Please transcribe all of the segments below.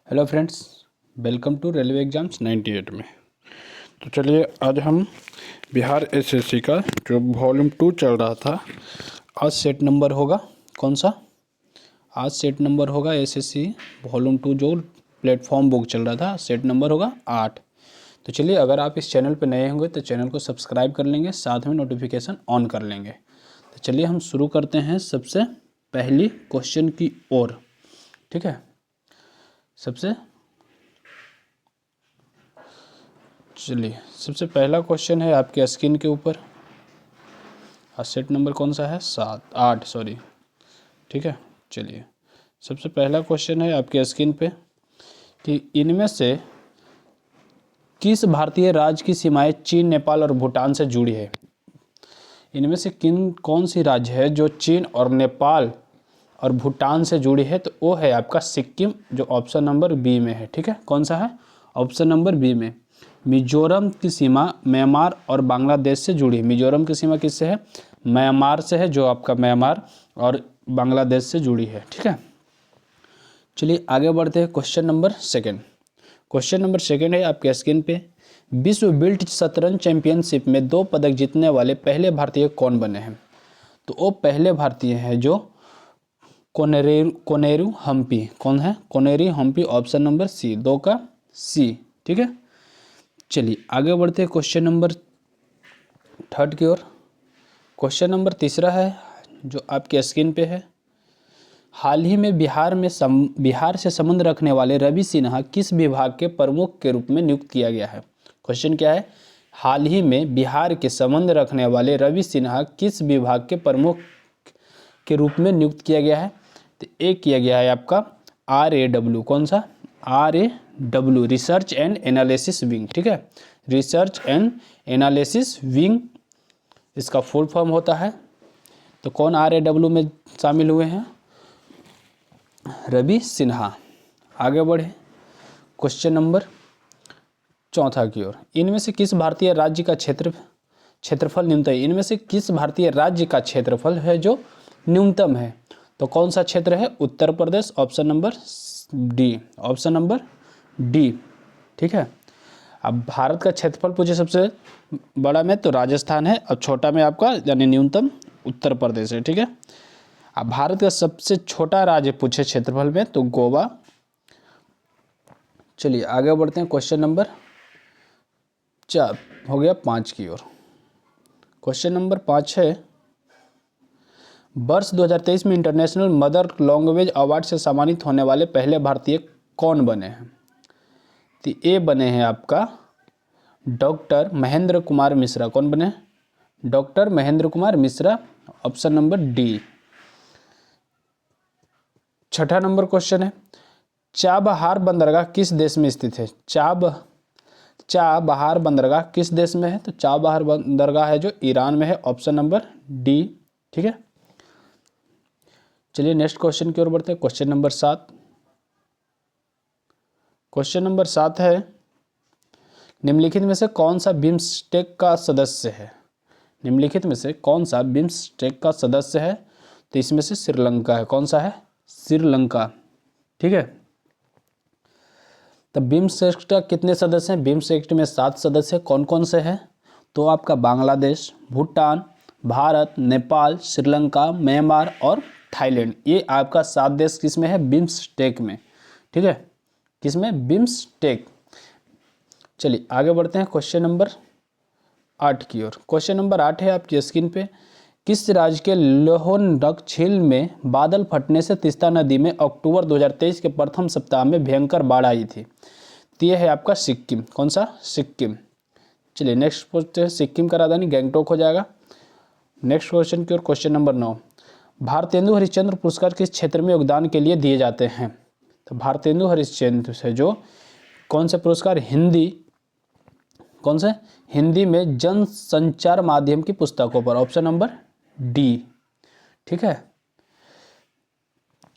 Hello friends, welcome to railway exams 98 में। तो चलिए आज हम बिहार एसएससी का जो वॉल्यूम 2 चल रहा था, आज सेट नंबर होगा कौन सा? आज सेट नंबर होगा एसएससी वॉल्यूम 2 जो प्लेटफॉर्म बुक चल रहा था, सेट नंबर होगा 8। तो चलिए, अगर आप इस चैनल पर नए होंगे तो चैनल को सब्सक्राइब कर लेंगे, साथ में नोटिफिकेशन ऑन कर लेंगे। तो चलिए हम शुरू करते हैं सबसे पहली क्वेश्चन की ओर। ठीक है, सबसे पहला क्वेश्चन है आपके स्क्रीन के ऊपर। सेट नंबर कौन सा है? 8 सॉरी। ठीक है, चलिए सबसे पहला क्वेश्चन है आपके स्क्रीन पे कि इनमें से किस भारतीय राज्य की सीमाएं चीन, नेपाल और भूटान से जुड़ी है? इनमें से कौन सी राज्य है जो चीन और नेपाल और भूटान से जुड़ी है? तो वो है आपका सिक्किम, जो ऑप्शन नंबर बी में है। ठीक है, कौन सा है? ऑप्शन नंबर बी में। मिजोरम की सीमा म्यांमार और बांग्लादेश से जुड़ी है। मिजोरम की सीमा किससे है? म्यांमार से है, जो आपका म्यांमार और बांग्लादेश से जुड़ी है। ठीक है, चलिए आगे बढ़ते हैं। क्वेश्चन नंबर सेकंड है आपके स्क्रीन पे। विश्व बिल्ट शतरंज चैंपियनशिप में 2 पदक जीतने वाले पहले भारतीय कौन बने हैं? तो वो पहले भारतीय हैं जो कोनेरू हम्पी। कौन है? Koneru Humpy, option number C, 2 का सी। ठीक है, चलिए आगे बढ़ते हैं क्वेश्चन नंबर 3 की ओर। क्वेश्चन नंबर 3 है जो आपके स्क्रीन पे है। हाल ही में बिहार से संबंध रखने वाले रवि सिन्हा किस विभाग के प्रमुख के रूप में नियुक्त किया गया है? क्वेश्चन क्या है? हाल ही में बिहार के संबंध रखने वाले रवि सिन्हा किस विभाग के प्रमुख के रूप में नियुक्त किया गया है? तो एक किया गया है आपका RAW। कौन सा? RAW, research and analysis wing. ठीक है, रिसर्च एंड एनालिसिस विंग इसका फुल फॉर्म होता है। तो कौन RAW में शामिल हुए हैं? रवि सिन्हा। आगे बढ़े क्वेश्चन नंबर 4 की ओर। इनमें से किस भारतीय राज्य का क्षेत्रफल न्यूनतम है? इनमें से किस भारतीय राज्य का क्षेत्रफल है जो न्यूनतम है? तो कौन सा क्षेत्र है? Uttar Pradesh, option number D. ठीक है, अब भारत का क्षेत्रफल पूछे सबसे बड़ा में तो राजस्थान है, और छोटा में आपका यानी न्यूनतम उत्तर प्रदेश है। ठीक है, अब भारत का सबसे छोटा राज्य पूछे क्षेत्रफल में तो गोवा। चलिए आगे बढ़ते हैं। क्वेश्चन नंबर 4 हो गया 5 की ओर। क्वेश्चन नंबर 5 है, वर्ष 2023 में इंटरनेशनल मदर लैंग्वेज अवार्ड से सम्मानित होने वाले पहले भारतीय कौन बने हैं? तो ये बने हैं आपका डॉक्टर महेंद्र कुमार मिश्रा। कौन बने? Doctor Mahendra Kumar Mishra, option number D. 6 number question है, चाबहार बंदरगाह किस देश में स्थित है? चाबहार बंदरगाह किस देश में है? तो चाबहार बंदरगाह है जो ईरान में है, ऑप्शन नंबर डी। ठीक है, चलिए नेक्स्ट क्वेश्चन की ओर बढ़ते हैं। Question number 7। क्वेश्चन नंबर 7 है, निम्नलिखित में से कौन सा बिम्स्टेक का सदस्य है? निम्नलिखित में से कौन सा बिम्स्टेक का सदस्य है? तो इसमें से श्रीलंका है। कौन सा है? श्रीलंका। ठीक है, तो बिम्स्टेक का कितने सदस्य हैं? बिम्स्टेक में 7 सदस्य। कौन कौन से हैं? तो आपका बांग्लादेश, भूटान, भारत, नेपाल, श्रीलंका, म्यांमार और थाईलैंड। ये आपका 7 देश किस में है? बिम्स्टेक में। ठीक है, किस में? बिम्स्टेक। चलिए आगे बढ़ते हैं क्वेश्चन नंबर 8 की ओर। क्वेश्चन नंबर 8 है आपकी स्क्रीन पे, किस राज्य के लोहरदग झील में बादल फटने से तीस्ता नदी में अक्टूबर 2023 के प्रथम सप्ताह में भयंकर बाढ़ आई थी? तो यह है आपका सिक्किम। कौन सा? सिक्किम। चलिए नेक्स्ट पूछते हैं। सिक्किम का राजधानी गैंगटॉक हो जाएगा। नेक्स्ट क्वेश्चन की ओर। क्वेश्चन नंबर 9, भारतेंदु हरिश्चंद्र पुरस्कार किस क्षेत्र में योगदान के लिए दिए जाते हैं? तो भारतेंदु हरिश्चंद्र से जो कौन से पुरस्कार? कौन से? हिंदी में जन संचार माध्यम की पुस्तकों पर, ऑप्शन नंबर डी। ठीक है,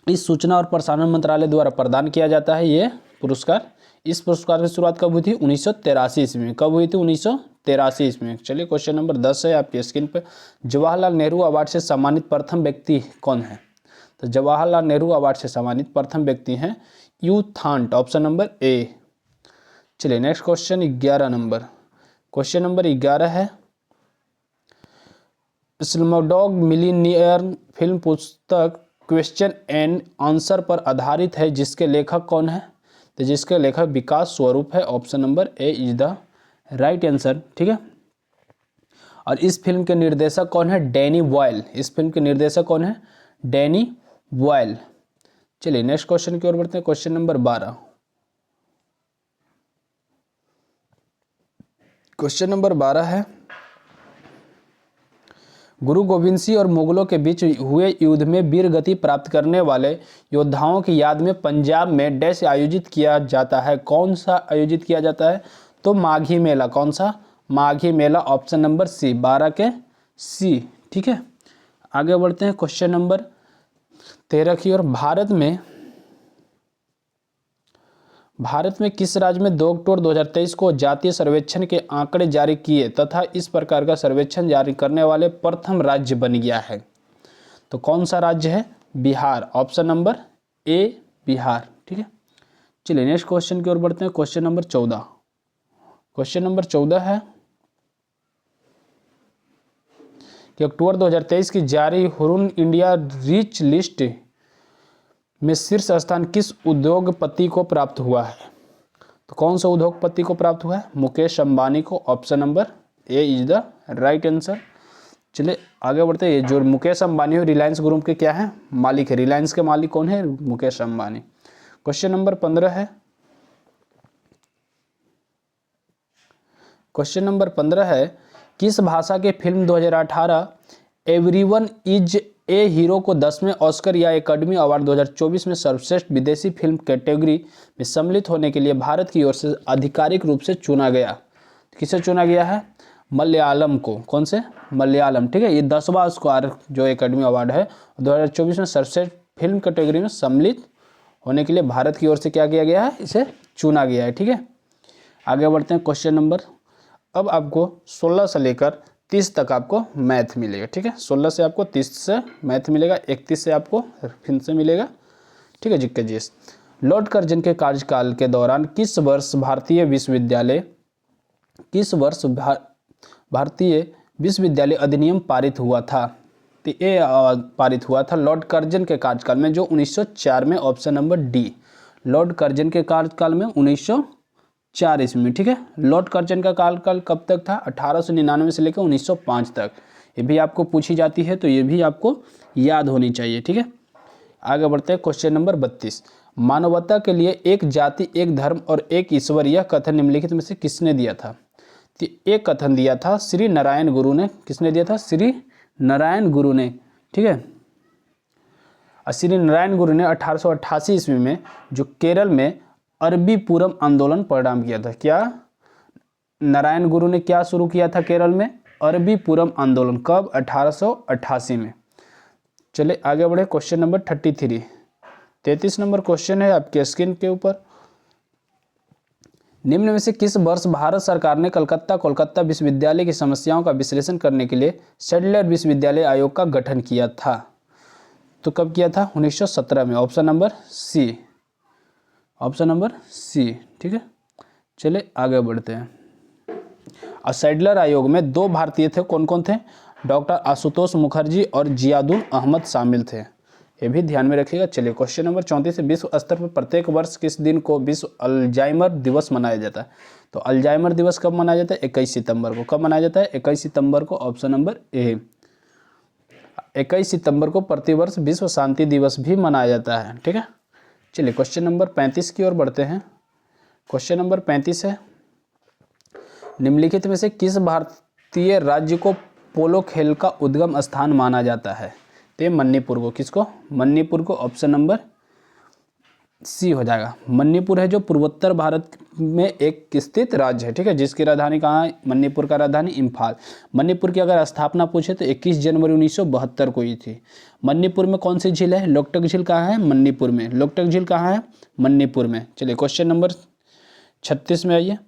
इस सूचना और प्रसारण मंत्रालय द्वारा प्रदान किया जाता है ये पुरस्कार। इस पुरस्कार की शुरुआत कब हुई थी? 1983 ईस्वी में। कब हुई थी? 1983 ईस्वी में। चलिए क्वेश्चन नंबर 10 है आपकी स्क्रीन पर, जवाहरलाल नेहरू अवार्ड से सम्मानित प्रथम व्यक्ति कौन है? तो जवाहरलाल नेहरू अवार्ड से सम्मानित प्रथम व्यक्ति हैं यूथांट, ऑप्शन नंबर ए। चलिए next question 11 number. Question number 11 है, स्लमडॉग मिलियनेयर फिल्म पुस्तक क्वेश्चन एंड आंसर पर आधारित है, जिसके लेखक कौन है? तो जिसके लेखक विकास स्वरूप है, option number A is the right answer. ठीक है, और इस फिल्म के निर्देशक कौन है? Danny Boyle. इस फिल्म के निर्देशक कौन है? Danny Boyle. चलिए नेक्स्ट क्वेश्चन की ओर बढ़ते हैं। Question number 12। क्वेश्चन नंबर 12 है, गुरु गोविंद सिंह और मुगलों के बीच हुए युद्ध में वीर गति प्राप्त करने वाले योद्धाओं की याद में पंजाब में डैश आयोजित किया जाता है। कौन सा आयोजित किया जाता है? तो माघी मेला। कौन सा? माघी मेला, ऑप्शन नंबर सी, 12 के सी। ठीक है, आगे बढ़ते हैं क्वेश्चन नंबर 13 की ओर। भारत में किस राज्य में 2 अक्टूबर 2023 को जातीय सर्वेक्षण के आंकड़े जारी किए तथा इस प्रकार का सर्वेक्षण जारी करने वाले प्रथम राज्य बन गया है? तो कौन सा राज्य है? बिहार, ऑप्शन नंबर ए, बिहार। ठीक है, चलिए नेक्स्ट क्वेश्चन की ओर बढ़ते हैं। Question number 14। क्वेश्चन नंबर 14 है कि अक्टूबर 2023 की जारी हुरून इंडिया रिच लिस्ट में शीर्ष स्थान किस उद्योगपति को प्राप्त हुआ है? तो कौन सा उद्योगपति को प्राप्त हुआ है? मुकेश अंबानी को, option number A is the right answer. चलिए आगे बढ़ते हैं। ये जो मुकेश अंबानी है रिलायंस ग्रुप के क्या है? मालिक है। रिलायंस के मालिक कौन है? मुकेश अंबानी। क्वेश्चन नंबर 15 है। क्वेश्चन नंबर 15 है, किस भाषा के film 2018 everyone is a hero को 10वें ऑस्कर या एकेडमी अवार्ड 2024 में सर्वश्रेष्ठ विदेशी फिल्म कैटेगरी में सम्मिलित होने के लिए भारत की ओर से आधिकारिक रूप से चुना गया? किसे चुना गया है? मलयालम को। कौन से? मलयालम। ठीक है, ये 10वां ऑस्कर जो एकेडमी अवार्ड है 2024 में सर्वश्रेष्ठ फिल्म कैटेगरी में सम्मिलित होने के लिए भारत की ओर से क्या किया गया है? इसे चुना गया है। ठीक है, आगे बढ़ते हैं। क्वेश्चन नंबर, अब आपको 16 से लेकर 30 तक आपको मैथ मिलेगा। ठीक है, 16 से आपको 30 से मैथ मिलेगा, 31 से आपको फिर से मिलेगा। ठीक है, जिक्के जीएस। लॉर्ड कर्जन के कार्यकाल के दौरान किस वर्ष भारतीय विश्वविद्यालय अधिनियम पारित हुआ था? तो ये पारित हुआ था लॉर्ड कर्जन के कार्यकाल में, जो 1904 में, option number D. Lord Curzon के कार्यकाल में 1904 ईस्वी में। ठीक है, लॉर्ड कर्जन का कार्यकाल कब तक था? 1899 से लेकर 1905 तक। ये भी आपको पूछी जाती है, तो ये भी आपको याद होनी चाहिए। ठीक है, आगे बढ़ते हैं। Question number 32। मानवता के लिए एक जाति, एक धर्म और एक ईश्वर, यह कथन निम्नलिखित में से किसने दिया था? तो एक कथन दिया था श्री नारायण गुरु ने। किसने दिया था? श्री नारायण गुरु ने। ठीक है, श्री नारायण गुरु ने 1888 ईस्वी में जो केरल में अरबी पूरम आंदोलन परिणाम किया था। क्या नारायण गुरु ने क्या शुरू किया था केरल में? अरबी पूरम आंदोलन। कब? 1888 में। चले आगे बढ़े। Question number 33। 33 नंबर क्वेश्चन है आपके स्क्रीन के ऊपर। निम्न में से किस वर्ष भारत सरकार ने कोलकाता विश्वविद्यालय की समस्याओं का विश्लेषण करने के लिए सैडलर विश्वविद्यालय आयोग का गठन किया था? तो कब किया था? 1917 में, option number C. Option number C. ठीक है, चले आगे बढ़ते हैं। और सैडलर आयोग में 2 भारतीय थे। कौन कौन थे? डॉक्टर आशुतोष मुखर्जी और जियादुल अहमद शामिल थे। ये भी ध्यान में रखिएगा। चलिए क्वेश्चन नंबर 34 से विश्व स्तर पर प्रत्येक वर्ष किस दिन को विश्व अल्जाइमर दिवस मनाया जाता है? तो अल्जाइमर दिवस कब मनाया जाता है? 21 सितंबर को। कब मनाया जाता है? 21 सितंबर को, ऑप्शन नंबर ए। 21 सितंबर को प्रतिवर्ष विश्व शांति दिवस भी मनाया जाता है। ठीक है, चलिए क्वेश्चन नंबर 35 की ओर बढ़ते हैं। क्वेश्चन नंबर 35 है, निम्नलिखित में से किस भारतीय राज्य को पोलो खेल का उद्गम स्थान माना जाता है? तो मणिपुर को। किसको? मणिपुर को, ऑप्शन नंबर सी हो जाएगा। मणिपुर है जो पूर्वोत्तर भारत में एक स्थित राज्य है। ठीक है, जिसकी राजधानी कहाँ है? मणिपुर का राजधानी इम्फाल। मणिपुर की अगर स्थापना पूछे तो 21 जनवरी 1972 को ही थी। मणिपुर में कौन सी झील है? लोकटक झील कहाँ है? मणिपुर में। लोकटक झील कहाँ है? मणिपुर में। चलिए क्वेश्चन नंबर 36 में आइए।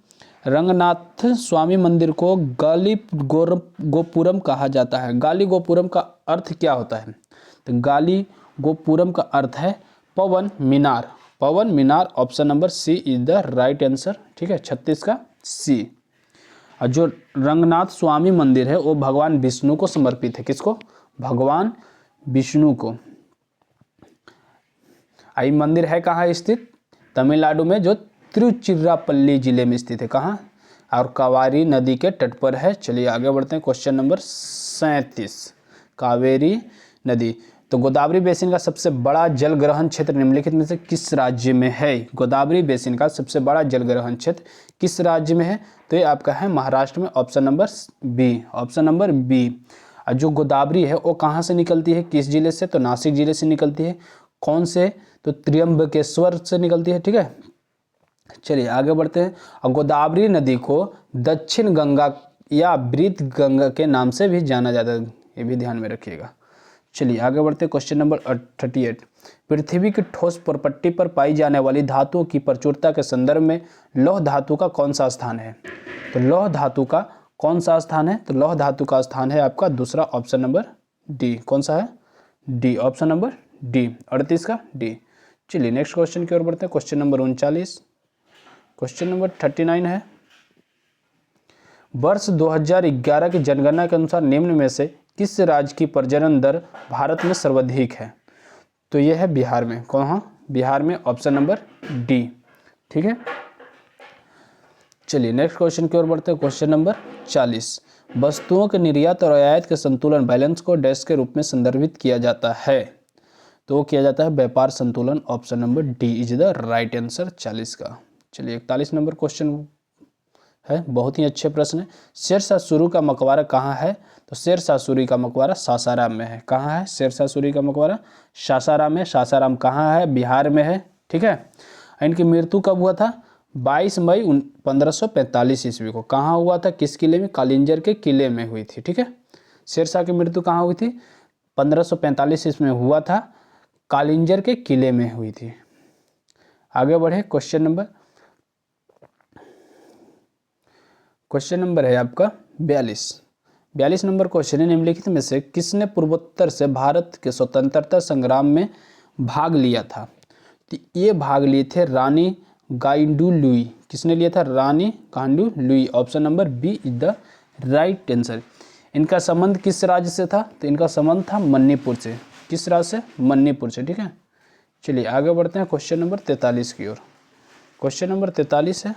रंगनाथ स्वामी मंदिर को गाली गोपुरम कहा जाता है। गाली गोपुरम का अर्थ क्या होता है? तो गाली गोपुरम का अर्थ है पवन मीनार। पवन मीनार, option number C is the right answer. ठीक है, 36 का सी। और जो रंगनाथ स्वामी मंदिर है वो भगवान विष्णु को समर्पित है। किसको? भगवान विष्णु को। आई मंदिर है कहाँ स्थित? तमिलनाडु में, जो तिरुचिरापल्ली जिले में स्थित है। कहाँ? और कावेरी नदी के तट पर है। चलिए आगे बढ़ते हैं, क्वेश्चन नंबर 37, कावेरी नदी। तो गोदावरी बेसिन का सबसे बड़ा जल ग्रहण क्षेत्र निम्नलिखित में से किस राज्य में है? गोदावरी बेसिन का सबसे बड़ा जल ग्रहण क्षेत्र किस राज्य में है? तो ये आपका है महाराष्ट्र में, option number B, option number B. और जो गोदावरी है वो कहाँ से निकलती है, किस जिले से? तो नासिक जिले से निकलती है। कौन से? तो त्र्यंबकेश्वर से निकलती है। ठीक है, चलिए आगे बढ़ते हैं। और गोदावरी नदी को दक्षिण गंगा या वृद्ध गंगा के नाम से भी जाना जाता है, ये भी ध्यान में रखिएगा। चलिए आगे बढ़ते हैं, क्वेश्चन नंबर 38। पृथ्वी की ठोस प्रपट्टी पर पाई जाने वाली धातुओं की प्रचुरता के संदर्भ में लौह धातु का कौन सा स्थान है? तो लौह धातु का कौन सा स्थान है? तो लौह धातु का स्थान है आपका दूसरा, ऑप्शन नंबर डी। कौन सा है? डी, ऑप्शन नंबर डी, 38 का डी। चलिए नेक्स्ट क्वेश्चन की ओर बढ़ते हैं, क्वेश्चन नंबर 39। क्वेश्चन नंबर 39 है, वर्ष 2011 की जनगणना के अनुसार निम्न में से किस राज्य की प्रजनन दर भारत में सर्वाधिक है? तो यह है बिहार में। कहाँ? बिहार में, ऑप्शन नंबर डी। ठीक है, चलिए नेक्स्ट क्वेश्चन की ओर बढ़ते हैं, क्वेश्चन नंबर 40। वस्तुओं के निर्यात और आयात के संतुलन बैलेंस को डैश के रूप में संदर्भित किया जाता है? तो वो किया जाता है व्यापार संतुलन, option number D is the right answer 40 का। चलिए 41 नंबर क्वेश्चन है, बहुत ही अच्छे प्रश्न है। शेरशाह सूरी का मकबरा कहाँ है? तो शेरशाह सूरी का मकबरा सासाराम में है। कहाँ है शेरशाह सूरी का मकबरा? सासाराम में। सासाराम कहाँ है? बिहार में है। ठीक है, इनकी मृत्यु कब हुआ था? 22 मई 1545 ईस्वी को। कहाँ हुआ था? किस किले में? कालिंजर के किले में हुई थी। ठीक है, शेरशाह की मृत्यु कहाँ हुई थी? 1545 ईस्वी में हुआ था, कालिंजर के किले में हुई थी। आगे बढ़े, क्वेश्चन नंबर है आपका 42 नंबर क्वेश्चन है, निम्नलिखित में से किसने पूर्वोत्तर से भारत के स्वतंत्रता संग्राम में भाग लिया था? तो ये भाग लिए थे रानी गाइडू लुई। किसने लिया था? Rani Gaidinliu, option number B is the right answer. इनका संबंध किस राज्य से था? तो इनका संबंध था मणिपुर से। किस राज्य से? मणिपुर से। ठीक है, चलिए आगे बढ़ते हैं क्वेश्चन नंबर 43 की ओर। क्वेश्चन नंबर 43 है,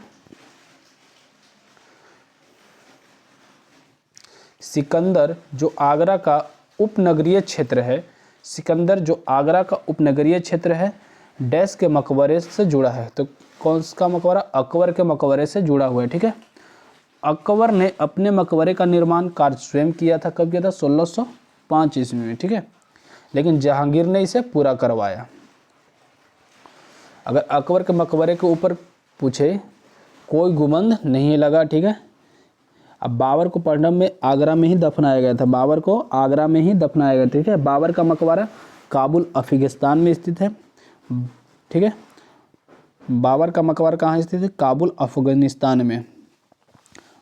सिकंदर जो आगरा का उपनगरीय क्षेत्र है, सिकंदर जो आगरा का उपनगरीय क्षेत्र है, डैश के मकबरे से जुड़ा है। तो कौन सा मकबरा? अकबर के मकबरे से जुड़ा हुआ है। ठीक है, अकबर ने अपने मकबरे का निर्माण कार्य स्वयं किया था। कब किया था? 1605 ईस्वी में। ठीक है, लेकिन जहांगीर ने इसे पूरा करवाया। अगर अकबर के मकबरे के ऊपर पूछे, कोई गुंबद नहीं लगा। ठीक है, अब बाबर को पढ़ने में आगरा में ही दफनाया गया था। बाबर को आगरा में ही दफनाया गया। ठीक है, बाबर का मकबरा काबुल अफगानिस्तान में स्थित है। ठीक है, बाबर का मकबरा कहाँ स्थित है? काबुल अफगानिस्तान में।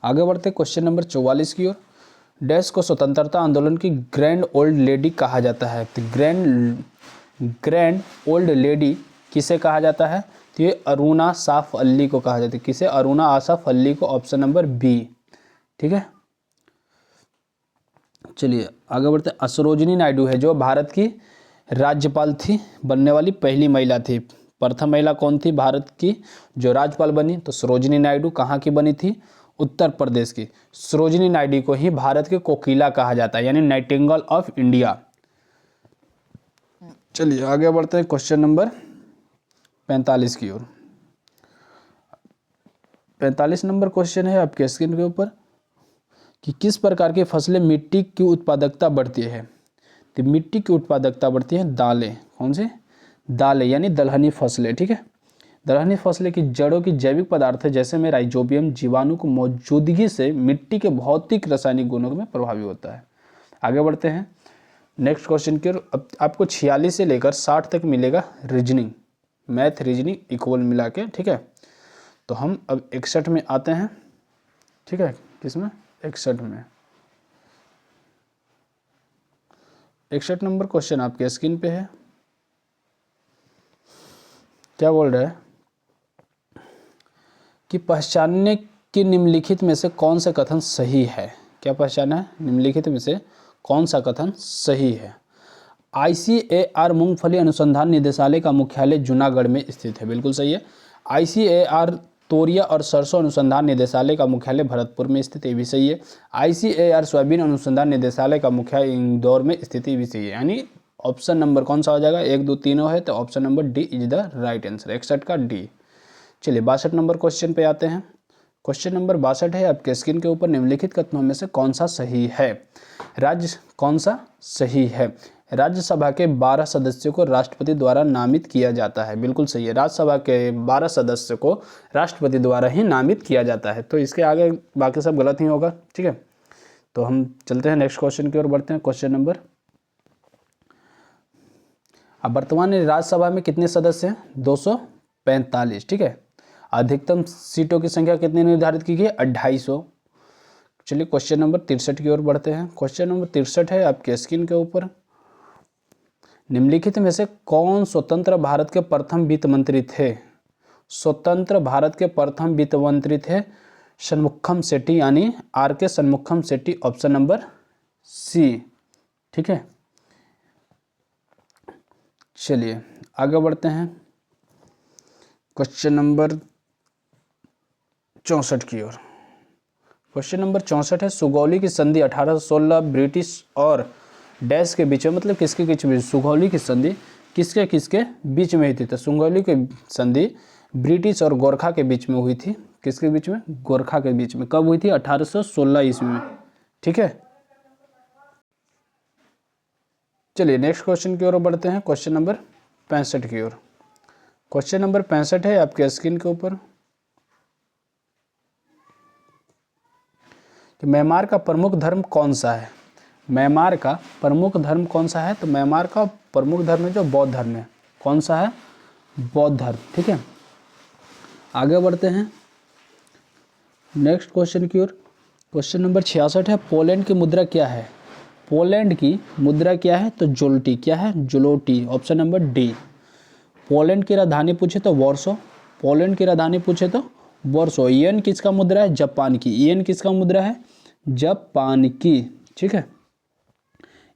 आगे बढ़ते क्वेश्चन नंबर 44 की ओर। डैश को स्वतंत्रता आंदोलन की ग्रैंड ओल्ड लेडी कहा जाता है। तो ग्रैंड ओल्ड लेडी किसे कहा जाता है? तो ये अरुणा आसाफ अली को कहा जाता है। किसे? अरुणा आसाफ अली को, ऑप्शन नंबर बी। ठीक है, चलिए आगे बढ़ते हैं। सरोजिनी नायडू है जो भारत की राज्यपाल थी, बनने वाली पहली महिला थी। प्रथम महिला कौन थी भारत की जो राज्यपाल बनी? तो सरोजिनी नायडू। कहाँ की बनी थी? उत्तर प्रदेश की। सरोजिनी नायडू को ही भारत के कोकिला कहा जाता है, यानी नाइटिंगेल ऑफ इंडिया। चलिए आगे बढ़ते हैं क्वेश्चन नंबर 45 की ओर। 45 नंबर क्वेश्चन है आपके स्क्रीन के ऊपर कि किस प्रकार की फसलें मिट्टी की उत्पादकता बढ़ती है? तो मिट्टी की उत्पादकता बढ़ती है दालें। कौन से? दालें, यानी दलहनी फसलें। ठीक है, दलहनी फसलें की जड़ों की जैविक पदार्थ जैसे में राइजोबियम जीवाणु को मौजूदगी से मिट्टी के भौतिक रासायनिक गुणों में प्रभावी होता है। आगे बढ़ते हैं नेक्स्ट क्वेश्चन की ओर। अब आपको 46 से लेकर 60 तक मिलेगा रीजनिंग, मैथ रीजनिंग इक्वल मिला के। ठीक है, तो हम अब 61 में आते हैं। ठीक है, किसमें? 61 में। 61 नंबर क्वेश्चन आपके स्क्रीन पे है। क्या बोल रहा है कि पहचानने की निम्नलिखित में से कौन सा कथन सही है। क्या पहचाना है, निम्नलिखित में से कौन सा कथन सही है। ICAR मूंगफली अनुसंधान निदेशालय का मुख्यालय जूनागढ़ में स्थित है, बिल्कुल सही है। ICAR तोरिया और सरसों अनुसंधान निदेशालय का मुख्यालय भरतपुर में स्थित, ये भी सही है। ICAR सोयाबीन अनुसंधान निदेशालय का मुख्यालय इंदौर में स्थित, ये भी सही है। यानी ऑप्शन नंबर कौन सा हो जाएगा, 1 2 तीनों है तो option number D is the right answer, 61 का डी। चलिए 62 नंबर क्वेश्चन पे आते हैं। क्वेश्चन नंबर 62 है, आपके स्क्रीन के ऊपर निम्नलिखित कथनों में से कौन सा सही है। कौन सा सही है। राज्यसभा के 12 सदस्यों को राष्ट्रपति द्वारा नामित किया जाता है, बिल्कुल सही है। राज्यसभा के 12 सदस्यों को राष्ट्रपति द्वारा ही नामित किया जाता है, तो इसके आगे बाकी सब गलत ही होगा, ठीक है। तो हम चलते हैं नेक्स्ट क्वेश्चन की ओर बढ़ते हैं। क्वेश्चन नंबर, अब वर्तमान में राज्यसभा में कितने सदस्य हैं, 245, ठीक है। अधिकतम सीटों की संख्या कितनी निर्धारित की गई है, 250। चलिए क्वेश्चन नंबर 63 की ओर बढ़ते हैं। क्वेश्चन नंबर 63 है, आपके स्क्रीन के ऊपर, निम्नलिखित में से कौन स्वतंत्र भारत के प्रथम वित्त मंत्री थे। स्वतंत्र भारत के प्रथम वित्त मंत्री थे षणमुखम शेट्टी, यानी RK Shanmukham Shetty, option number C, ठीक है। चलिए आगे बढ़ते हैं क्वेश्चन नंबर 64 की ओर। क्वेश्चन नंबर 64 है, सुगौली की संधि 1816 ब्रिटिश और डैश के बीच में, मतलब किसके बीच में, सुगौली की संधि किसके किसके बीच में हुई थी। तो सुगौली की संधि ब्रिटिश और गोरखा के बीच में हुई थी। किसके बीच में, गोरखा के बीच में। कब हुई थी, 1816 ईस्वी में, ठीक है। चलिए नेक्स्ट क्वेश्चन की ओर बढ़ते हैं। क्वेश्चन नंबर 65 की ओर। क्वेश्चन नंबर 65 है, आपके स्क्रीन के ऊपर, कि म्यांमार का प्रमुख धर्म कौन सा है। म्यांमार का प्रमुख धर्म कौन सा है। तो म्यांमार का प्रमुख धर्म है जो बौद्ध धर्म है। कौन सा है, बौद्ध धर्म, ठीक है। आगे बढ़ते हैं नेक्स्ट क्वेश्चन की ओर। क्वेश्चन नंबर 66 है, पोलैंड की मुद्रा क्या है। पोलैंड की मुद्रा क्या है, तो जोल्टी, क्या है, जोलोटी, ऑप्शन नंबर डी। पोलैंड की राजधानी पूछे तो वॉर्सो, पोलैंड की राजधानी पूछे तो वॉर्सो। येन किसका मुद्रा है, जापान की। येन किसका मुद्रा है, जापान की, ठीक है।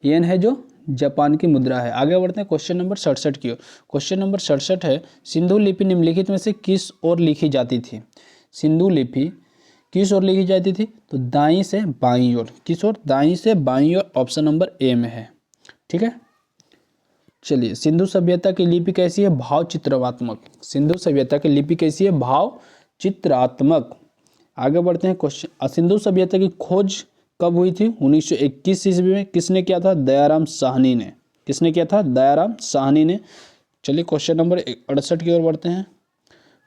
येन है जो जापान की मुद्रा है। आगे बढ़ते हैं क्वेश्चन नंबर 67 की ओर। क्वेश्चन नंबर 67 है, सिंधु लिपि निम्नलिखित में से किस ओर लिखी जाती थी। सिंधु लिपि किस ओर लिखी जाती थी, तो दाईं से बाईं ओर। किस ओर, दाईं से बाईं ओर, ऑप्शन नंबर ए में है, ठीक है। चलिए सिंधु सभ्यता की लिपि कैसी है, भाव चित्रात्मक। सिंधु सभ्यता की लिपि कैसी है, भाव चित्रात्मक। आगे बढ़ते हैं क्वेश्चन, सिंधु सभ्यता की खोज कब हुई थी, 1921 ईस्वी में। किसने किया था, दयाराम साहनी ने। किसने किया था, दयाराम साहनी ने। चलिए क्वेश्चन नंबर 68 की ओर बढ़ते हैं।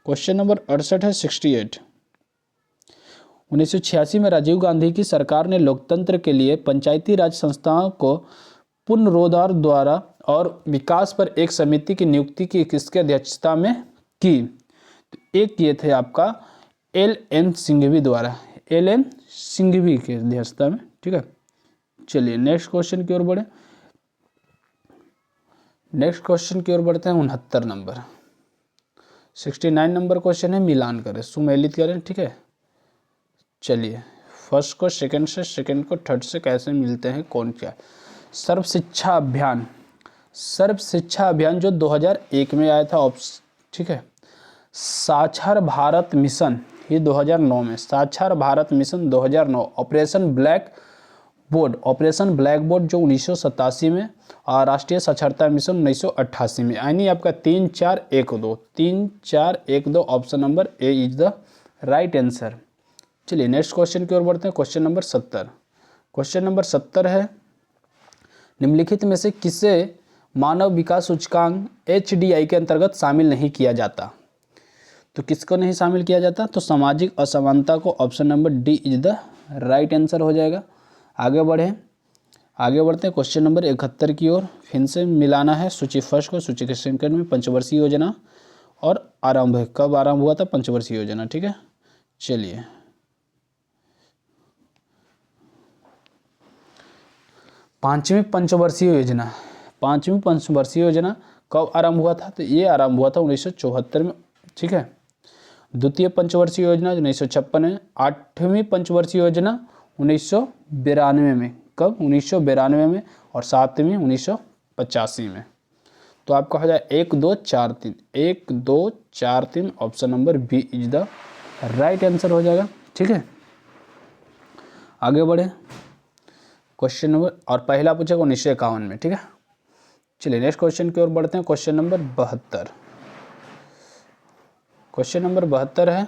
क्वेश्चन नंबर 68 है, 68, 1986 में राजीव गांधी की सरकार ने लोकतंत्र के लिए पंचायती राज संस्थाओं को पुनरोद्धार द्वारा और विकास पर एक समिति की नियुक्ति की, किसके अध्यक्षता में की। तो एक ये थे आपका LN सिंघवी द्वारा, LN सिंघवी के अध्यक्षता में, ठीक है। चलिए नेक्स्ट क्वेश्चन की ओर बढ़े। नेक्स्ट क्वेश्चन की ओर बढ़ते हैं। 69 नंबर, 69 नंबर क्वेश्चन है, मिलान करें, सुमेलित करें, ठीक है। चलिए फर्स्ट को सेकंड से, सेकंड को थर्ड से कैसे मिलते हैं, कौन क्या। सर्व शिक्षा अभियान, सर्व शिक्षा अभियान जो 2001 में आया था, ठीक है। साक्षर भारत मिशन, ये 2009 में, साक्षर Bharat mission 2009। Operation black board, operation black board जो 1987 में, और राष्ट्रीय साक्षरता मिशन 1988 में। यानी आपका 3 4 1 2, 3 4 1 2, option number A is the right answer. चलिए नेक्स्ट क्वेश्चन की ओर बढ़ते हैं। Question number 70। क्वेश्चन नंबर 70 है, निम्नलिखित में से किसे मानव विकास सूचकांक HDI के अंतर्गत शामिल नहीं किया जाता। तो किसको नहीं शामिल किया जाता, तो सामाजिक असमानता को, option number D is the right answer हो जाएगा। आगे बढ़े, आगे बढ़ते हैं क्वेश्चन नंबर 71 की ओर। फिर से मिलाना है सूची फर्स्ट को सूची के सेकंड में। पंचवर्षीय योजना और आरंभ, कब आरंभ हुआ था, पंचवर्षीय योजना, ठीक है। चलिए पांचवी पंचवर्षीय योजना, पांचवी पंचवर्षीय योजना कब आरंभ हुआ था? तो ये आरंभ हुआ था 1974 में। ठीक है। द्वितीय पंचवर्षीय योजना 1956 में, 8वीं पंचवर्षीय योजना 1992 में। कब? 1992 में। और 7वीं 1985 में। तो आपका हो जाए 1 2 4 3, 1 2 4 3, option number B is the right answer हो जाएगा। ठीक है, आगे बढ़े क्वेश्चन नंबर, और पहला पूछेगा 1951 में। ठीक है, चलिए नेक्स्ट क्वेश्चन की ओर बढ़ते हैं। Question number 72। क्वेश्चन नंबर 72 है,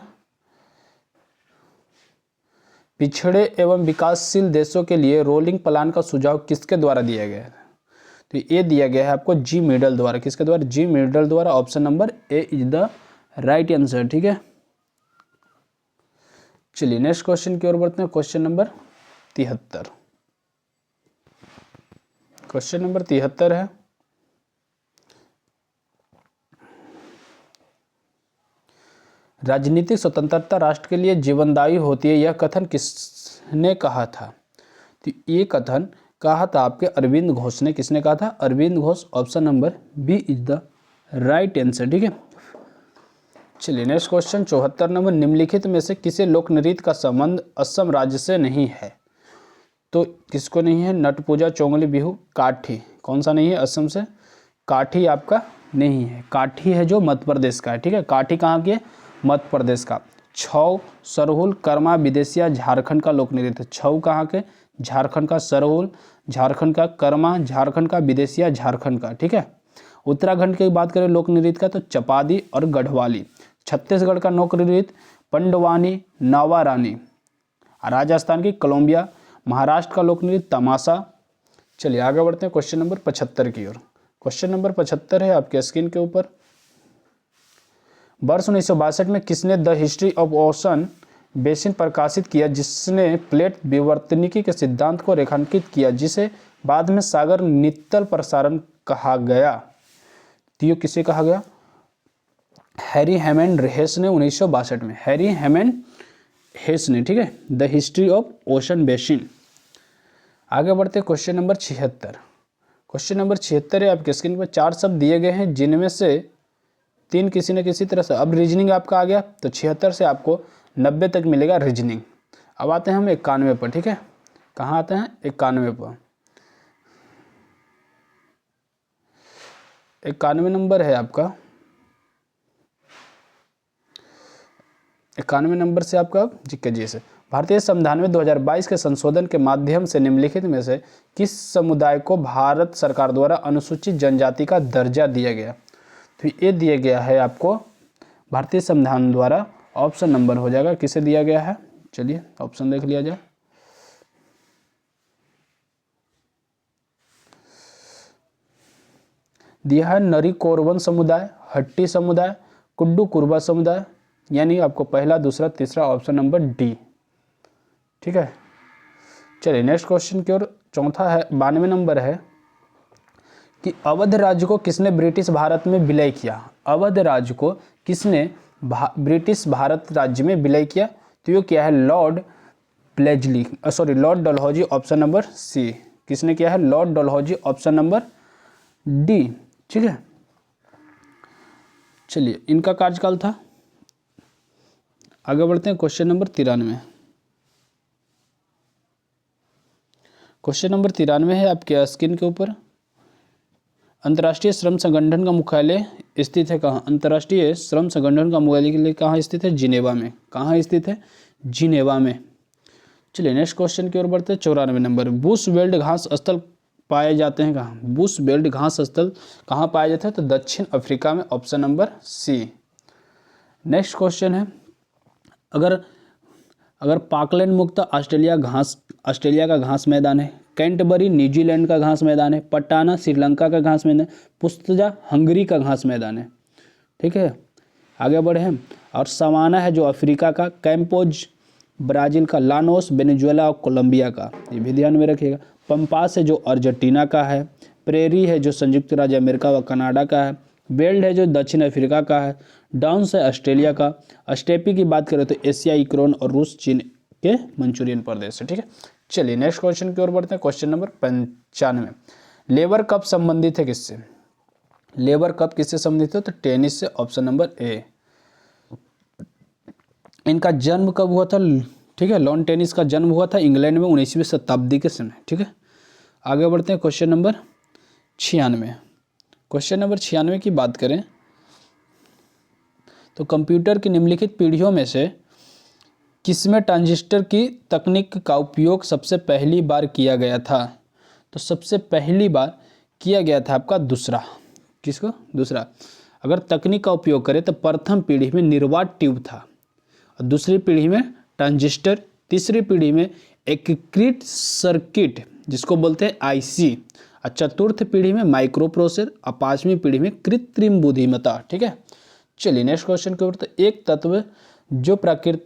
पिछड़े एवं विकासशील देशों के लिए रोलिंग प्लान का सुझाव किसके द्वारा दिया गया है? तो ये दिया गया है आपको जी मिडल द्वारा। किसके द्वारा? जी मिडल द्वारा। Option number A is the right answer. ठीक है, चलिए नेक्स्ट क्वेश्चन की ओर बढ़ते हैं। Question number 73। क्वेश्चन नंबर 73 है, राजनीतिक स्वतंत्रता राष्ट्र के लिए जीवनदायी होती है, यह कथन किसने कहा था? तो ये कथन कहा था आपके अरविंद घोष ने। किसने कहा था? Aurobindo Ghosh. Option number B is the right answer. ठीक है, चलिए नेक्स्ट क्वेश्चन 74 नंबर, निम्नलिखित में से किसी लोक नृत्य का संबंध असम राज्य से नहीं है? तो किसको नहीं है? नट पूजा, चोंगली बिहू, काठी। कौन सा नहीं है असम से? काठी आपका नहीं है। काठी है जो मध्य प्रदेश का है। ठीक है, काठी कहाँ की है? मध्य प्रदेश का। छऊ, सरहुल, कर्मा, विदेशिया झारखंड का लोक नृत्य। छऊ कहाँ के? झारखंड का। सरहुल झारखंड का। कर्मा झारखंड का। विदेशिया झारखंड का। ठीक है, उत्तराखंड की बात करें लोक नृत्य का तो चपादी और गढ़वाली। छत्तीसगढ़ का लोक नृत्य पंडवानी, नावारानी। राजस्थान की कोलंबिया। महाराष्ट्र का लोक नृत्य तमाशा। चलिए आगे बढ़ते हैं क्वेश्चन नंबर 75 की ओर। क्वेश्चन नंबर 75 है आपके स्क्रीन के ऊपर, वर्ष 1962 में किसने the history of ocean basin प्रकाशित किया, जिसने प्लेट विवर्तनिकी के सिद्धांत को रेखांकित किया, जिसे बाद में सागर नित्तल प्रसारण कहा गया? तो ये किसे कहा गया? हैरी हेमंड हेस ने 1962 में। हैरी हेमंड हेस ने। ठीक है, the history of ocean basin. आगे बढ़ते क्वेश्चन नंबर 76। क्वेश्चन नंबर 76 है आपके स्क्रीन पर, 4 शब्द दिए गए हैं जिनमें से 3 किसी न किसी तरह से, अब रीजनिंग आपका आ गया तो 76 से आपको 90 तक मिलेगा रीजनिंग। अब आते हैं हम 91 पर। ठीक है, कहाँ आते हैं? 91 पर। 91 नंबर है आपका। 91 नंबर से आपका जी से, भारतीय संविधान में 2022 के संशोधन के माध्यम से निम्नलिखित में से किस समुदाय को भारत सरकार द्वारा अनुसूचित जनजाति का दर्जा दिया गया? तो ये दिया गया है आपको भारतीय संविधान द्वारा। ऑप्शन नंबर हो जाएगा, किसे दिया गया है? चलिए ऑप्शन देख लिया जाए। दिया है नरी कोरवन समुदाय, हट्टी समुदाय, कुड्डू कुरबा समुदाय, यानी आपको पहला, दूसरा, तीसरा, ऑप्शन नंबर डी। ठीक है, चलिए नेक्स्ट क्वेश्चन की ओर। चौथा है 92 नंबर है कि अवध राज्य को किसने ब्रिटिश भारत में विलय किया? अवध राज्य को किसने ब्रिटिश भारत राज्य में विलय किया? तो ये क्या है? लॉर्ड प्लेजली, lord Dalhousie. Option number C. किसने किया है? Lord Dalhousie. Option number D. ठीक है, चलिए इनका कार्यकाल था। आगे बढ़ते हैं क्वेश्चन नंबर 93। क्वेश्चन नंबर 93 है आपके स्क्रीन के ऊपर, अंतर्राष्ट्रीय श्रम संगठन का मुख्यालय स्थित है कहाँ? अंतर्राष्ट्रीय श्रम संगठन का मुख्यालय कहाँ स्थित है? जिनेवा में। कहाँ स्थित है? जिनेवा में। चलिए नेक्स्ट क्वेश्चन की ओर बढ़ते हैं। 94 नंबर, बुश बेल्ट घास स्थल पाए जाते हैं कहाँ? बुश बेल्ट घास स्थल कहाँ पाए जाते हैं? तो दक्षिण अफ्रीका में। Option number C. Next question है, अगर पाकलैंड मुक्त ऑस्ट्रेलिया का घास मैदान है, कैंटबरी न्यूजीलैंड का घास मैदान है, पटाना श्रीलंका का घास मैदान है, पुस्तजा हंगरी का घास मैदान है। ठीक है, आगे बढ़े हम। और सवाना है जो अफ्रीका का, कैंपोज ब्राज़ील का, लानोस वेनेजुएला और कोलंबिया का, ये भी ध्यान में रखिएगा। पंपास है जो अर्जेंटीना का है, प्रेरी है जो संयुक्त राज्य अमेरिका व कनाडा का है, बेल्ट है जो दक्षिण अफ्रीका का है, डाउन्स है ऑस्ट्रेलिया का, स्टेपी की बात करें तो एशिया, यूक्रेन और रूस चीन के मंचूरियन प्रदेश है। ठीक है, चलिए नेक्स्ट क्वेश्चन की ओर बढ़ते हैं। क्वेश्चन नंबर 95, लेबर कप संबंधित है किससे? लेबर कप किससे संबंधित है? तो टेनिस से, ऑप्शन नंबर ए। इनका जन्म कब हुआ था? ठीक है, लॉन टेनिस का जन्म हुआ था इंग्लैंड में 19वीं शताब्दी के समय। ठीक है, आगे बढ़ते हैं क्वेश्चन नंबर 96। क्वेश्चन नंबर 96 की बात करें तो कंप्यूटर की निम्नलिखित पीढ़ियों में से किसमें ट्रांजिस्टर की तकनीक का उपयोग सबसे पहली बार किया गया था? तो सबसे पहली बार किया गया था आपका दूसरा। किसको? दूसरा। अगर तकनीक का उपयोग करें तो प्रथम पीढ़ी में निर्वात ट्यूब था, और दूसरी पीढ़ी में ट्रांजिस्टर, तीसरी पीढ़ी में एकीकृत सर्किट जिसको बोलते हैं आईसी, और चतुर्थ पीढ़ी में माइक्रो प्रोसेसर, और पांचवी पीढ़ी में कृत्रिम बुद्धिमत्ता। ठीक है, चलिए नेक्स्ट क्वेश्चन के ऊपर। तो एक तत्व जो प्रकृति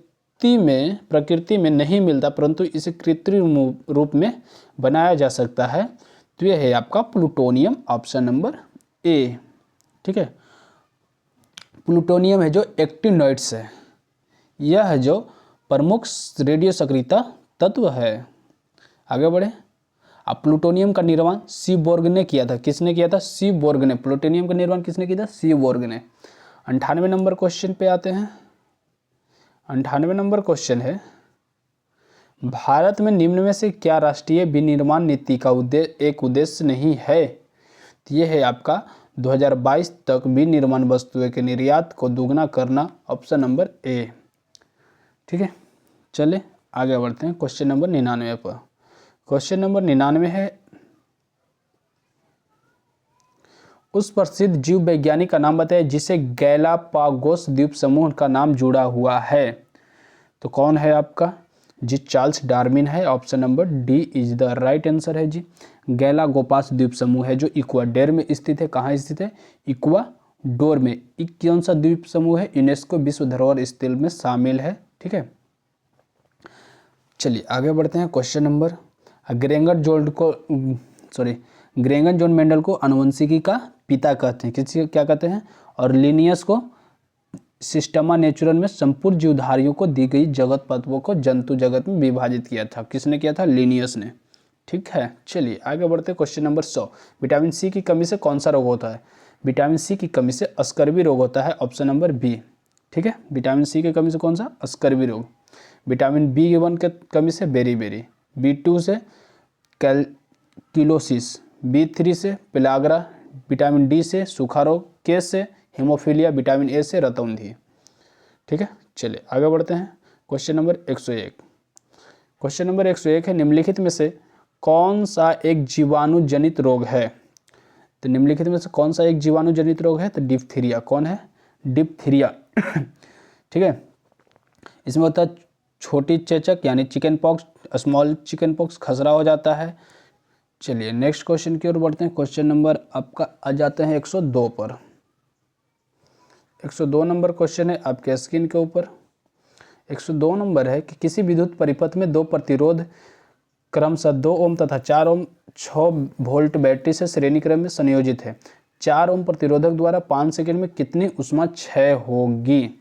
में नहीं मिलता परंतु इसे कृत्रिम रूप में बनाया जा सकता है, तो यह है आपका प्लूटोनियम, ऑप्शन नंबर ए। ठीक है, प्लूटोनियम है जो एक्टिनोइड्स है, यह जो प्रमुख रेडियो सक्रियता तत्व है। आगे बढ़े। अब प्लूटोनियम का निर्माण सीबोर्ग ने किया था। किसने किया था? सीबोर्ग ने। प्लूटोनियम का निर्माण किसने किया था? सीबोर्ग ने। 98 नंबर क्वेश्चन पे आते हैं। 98 नंबर क्वेश्चन है, भारत में निम्न में से क्या राष्ट्रीय विनिर्माण नीति का एक उद्देश्य नहीं है? तो ये है आपका 2022 तक विनिर्माण वस्तुओं के निर्यात को दोगुना करना, ऑप्शन नंबर ए। ठीक है, चले आगे बढ़ते हैं क्वेश्चन नंबर 99 पर। क्वेश्चन नंबर 99 है, उस प्रसिद्ध जीव वैज्ञानिक का नाम बताइए जिसे गैलापागोस द्वीप समूह का नाम जुड़ा हुआ है। तो कौन है आपका? जी चार्ल्स डार्विन है, option number D is the right answer है जी। गैलापागोस द्वीप समूह है जो इक्वाडोर में स्थित है। कहाँ स्थित है? इक्वाडोर में। कौन सा द्वीप समूह है? यूनेस्को विश्व धरोहर स्थल में शामिल है। ठीक है, चलिए आगे बढ़ते हैं क्वेश्चन नंबर। ग्रेगन जॉन मेंडल को आनुवंशिकी का पिता कहते हैं। किसी क्या कहते हैं? और लिनियस को सिस्टमा नेचुरल में संपूर्ण जीवधारियों को दी गई जगत तत्वों को जंतु जगत में विभाजित किया था। किसने किया था? लिनियस ने। ठीक है, चलिए आगे बढ़ते हैं क्वेश्चन नंबर 100। विटामिन सी की कमी से कौन सा रोग होता है? विटामिन सी की कमी से स्कर्वी रोग होता है, ऑप्शन नंबर बी। ठीक है, विटामिन सी की कमी से कौन सा? स्कर्वी रोग। विटामिन B1 के कमी से बेरीबेरी, B2 से कैलकिलोसिस, B3 से पिलाग्रा, विटामिन डी से सूखा रोग, के से हीमोफीलिया, विटामिन ए से रतौंधी। ठीक है, चलिए आगे बढ़ते हैं क्वेश्चन नंबर 101। क्वेश्चन नंबर 101 है, निम्नलिखित में से कौन सा एक जीवाणु जनित रोग है? तो निम्नलिखित में से कौन सा एक जीवाणु जनित रोग है? तो डिप्थीरिया। कौन है? डिप्थीरिया। ठीक है, इसमें होता है छोटी चेचक यानी chicken pox, small chicken pox, खसरा हो जाता है। चलिए नेक्स्ट क्वेश्चन की ओर बढ़ते हैं। क्वेश्चन नंबर आपका आ जाते हैं 102 पर। 102 नंबर क्वेश्चन है आपके स्क्रीन के ऊपर। 102 नंबर है कि किसी विद्युत परिपथ में दो प्रतिरोध क्रमशः 2 ओम तथा 4 ओम 6 वोल्ट बैटरी से श्रेणी क्रम में संयोजित है। 4 ओम प्रतिरोधक द्वारा 5 सेकंड में कितनी ऊष्मा क्षय होगी?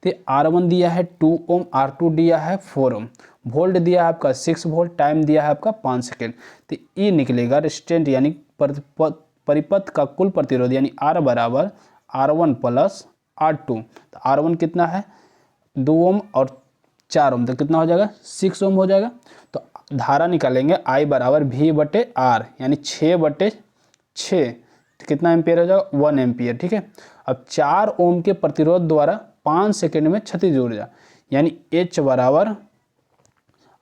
तो R1 दिया है 2 ओम, R2 दिया है 4 ओम, वोल्ट दिया है आपका 6 वोल्ट, टाइम दिया है आपका 5 सेकेंड। तो ये निकलेगा रेजिस्टेंट यानी परिपथ का कुल प्रतिरोध यानी R बराबर R1 प्लस R2। तो R1 कितना है? 2 ओम और 4 ओम, तो कितना हो जाएगा? 6 ओम हो जाएगा। तो धारा निकालेंगे I बराबर V बटे R यानी 6 बटे 6, तो कितना एम्पियर हो जाएगा? 1 एम्पियर। ठीक है, अब 4 ओम के प्रतिरोध द्वारा 5 सेकेंड में क्षतिज ऊर्जा यानी H बराबर